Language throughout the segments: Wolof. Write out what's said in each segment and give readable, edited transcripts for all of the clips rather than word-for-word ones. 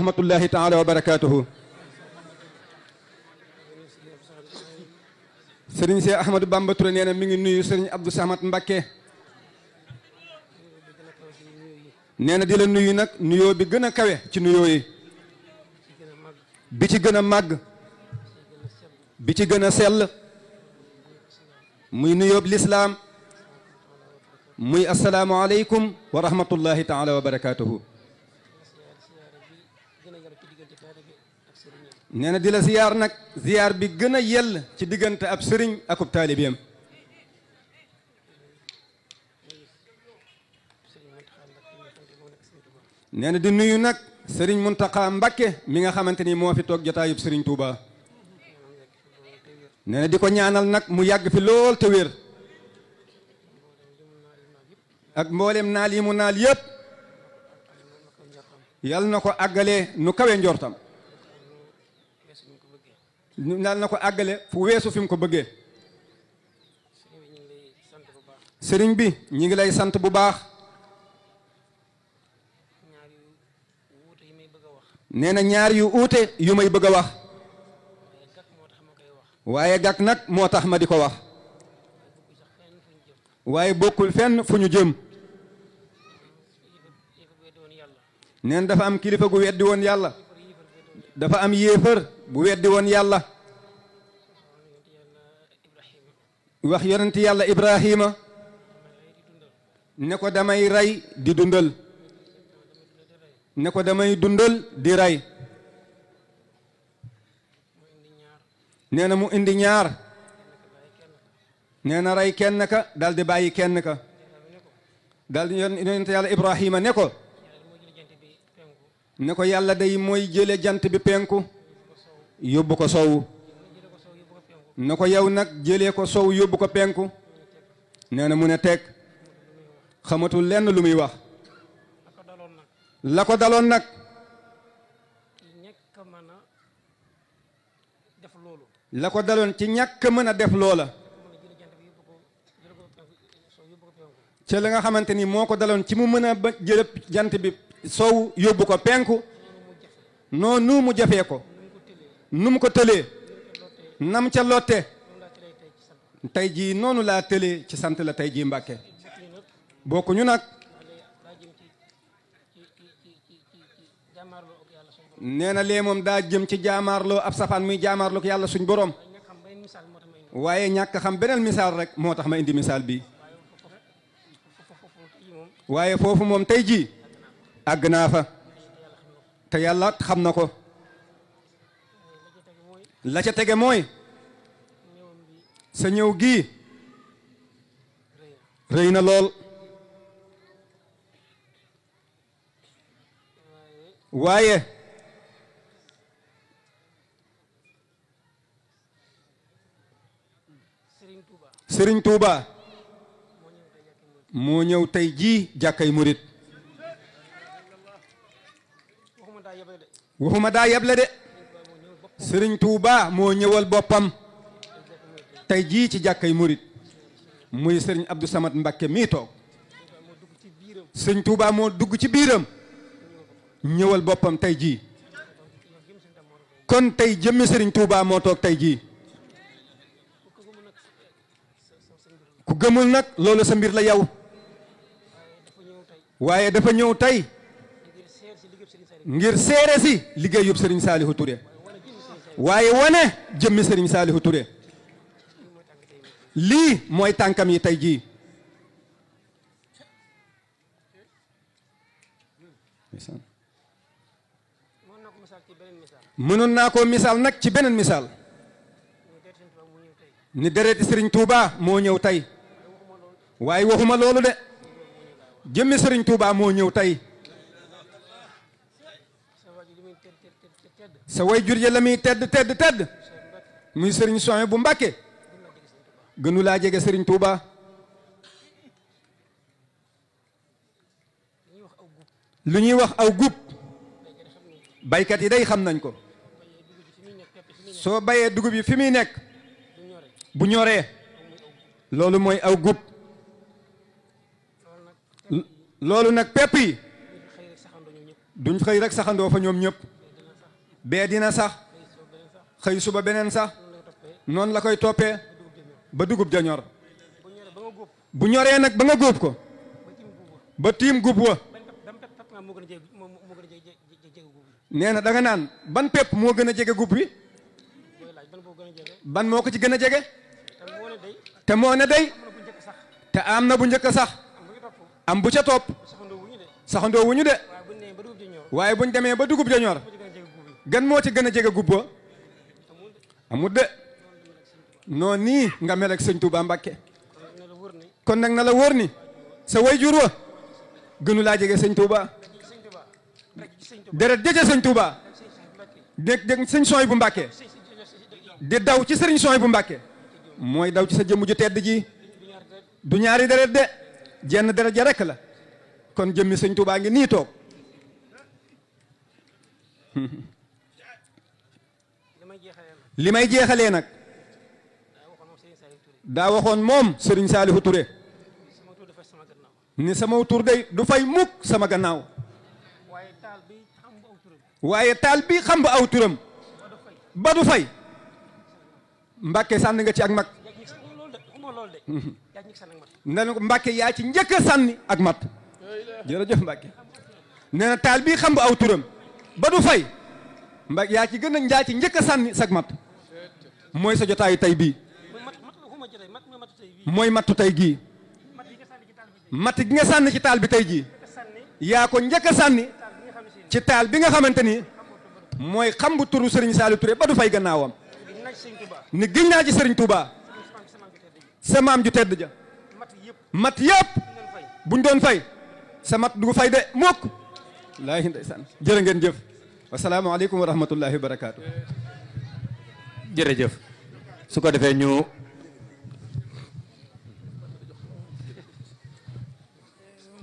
rahmatullahi taala wa barakatuhu sëriñ Cheikh Ahmadou Bamba Touré nee na mi ngi nuyu sëriñ Abdou Samad Mbacké nee na di la nuyu nag nuyoo bi gën a kawe ci nuyoo yi bi ci gën a màgg bi ci gën a sell muy nuyoob lislaam muy asalaamu aleykum wa rahmatullahi taala wa barakatuhu nee na di la ziyaar nag ziyaar bi gën a yell ci diggante ab sëriñ akub taalibeem nee na di nuyu nag sëriñ Muntaxa Mbakke mi nga xamante ni moo fi toog jotaayub sëriñ Touba nee na di ko ñaanal nag mu yàgg fi lool te wér ak mboolem naal yi mu naal yépp yal na ko àggale nu kawe njortam yal na ko àggale fu weesu fi mu ko bëggee sëriñ bi ñi ngi lay sant bu baax nee na ñaar yu uute yu may bëgg a wax waaye gàkk nag moo tax ma di ko wax waaye bokkul fenn fu ñu jëm neen dafa am kilifa gu weddi woon yàlla dafa am yéefar bu weddi woon yàlla wax yonent yàlla Ibrahima ne ko damay rey di dundal ne ko damay dundal di rey nee na mu indi ñaar nee na rey kenn ka dal di bàyyi kenn ka dal di yonent yàlla Ibrahima ne ko yàlla day mooy jële jant bi penku yóbbu ko sowu ne ko yow nag jëlee ko sow yóbbu ko penku nee na mu ne teg xamatul lenn lu muy wax la ko daloon nag la ko daloon ci ñàkk mën a def loola ca la nga xamante ni moo ko daloon ci mu mën a ba jële jant bi sow yóbbu ko penku noonu mu jafee ko nu mu ko tëlee nam ca lotte tey jii noonu laa tëlee ci sant la tey jii Mbàkke bokkuñu nag nee na lee moom daa jëm ci jaamaarloo ab safaan muy jaamaarloo ko yàlla suñ borom waaye ñàkk xam beneen misaal rek moo tax ma indi misaal bi waaye foofu moom tey jii àgg naa fa te yàlla xam na ko la ca tege mooy sa ñëw gii rëy na lool waaye Sëriñ Tuuba moo ñëw tey jii jàkkay murit waxuma daa yeble de Sëriñ Tuuba moo ñëwal boppam tey jii ci jàkkay murit muy Sëriñ Abdou Samad Mbacké mii toog Sëriñ Tuuba moo dugg ci biiram ñëwal boppam tey jii kon tey jëmmi Sëriñ Tuuba moo toog tey jii ku gëmul nag loolu sa mbir la yow waaye dafa ñëw tey ngir seere si liggéeyub Sëriñ Saalihu Touré waaye wane jëmmi Sëriñ Saalihu Touré lii mooy tànkam yi tey jii mënoon naa koo misaal nag ci beneen misaal ni dereti Sëriñ Tuuba moo ñëw tey waaye waxuma loolu de jëmmi Sëriñ Tuuba moo ñëw tey sa way jur ja la muy tedd tedd tedd muy Sëriñ Sohaybu bu Mbàkke gënu laa jege Sëriñ Tuuba lu ñuy wax aw gub baykat yi day xam nañ ko soo bayee dugub yi fi muy nekk bu ñoree loolu mooy aw gub loolu nag pepp yi duñ xëy rek saxandoo fa ñoom ñëpp bee dina sax xëy suba beneen sax noonu la koy toppee ba dugub ja ñor bu ñoree nag ba nga góob ko ba tiim gub wa nee na da nga naan ban pepp moo gën a jege gub bi ban moo ko ci gën a jege te moo ne day te am na bu njëkk sax am bu ca topp saxandoo wuñu de waaye buñ demee ba dugub ja ñor gan moo ci gën a jege gub ba amul de noonu nii nga mel ak sëñ Touba Mbakke kon nag na la wóor ni sa wayjur wa gënu laa jege sëñ Touba deret jëje sëñ Touba dégg sëñ Sooy bu Mbakke di daw ci sëriñ Sooy bu Mbakke mooy daw ci sa jëmm ju tedd ji du ñaari deret de jenn deret ja rekk la kon jëmmi sëñ Touba ngi nii toog li may jeexalee nag daa waxoon moom Serigne Saliou Touré ni sama tur day du fay mukk sama gannaaw waaye taal bi xam ba aw turam ba du fay Mbàkke sànni nga ci ak mag nee na ko Mbàkke yaa ci njëkk a sànni ak mat jërëjëf Mbàkke nee na taal bi xam ba aw turam ba du fay Mbàkke yaa ci gën a njaa ci njëkk a sànni sag mat mooy sa jotaayu tey bii mooy mattu tey gii matt gi nga sànni ci taal bi tey jii yaa ko njëkk a sànni ci taal bi nga xamante ni mooy xam bu turu Serigne Saliou Touré ba du fay gannaawam ni giñ naa ci Serigne Touba sa maam ju tedd ja mat yëpp buñ doon fay sa mat du fay de mukk laahi ndeysaan jërë ngeen jëf wasalaamaaleykum wa rahmatullahi wa barakaatu. jërëjëf su ko defee ñu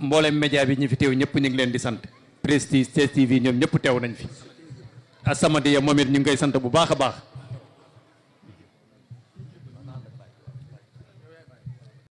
mboolem média bi ñu fi teew ñëpp ñu ngi leen di sant Prestige TV ñoom ñëpp teew nañ fi As-Samadiyya moom it ñu ngi koy sant bu baax a baax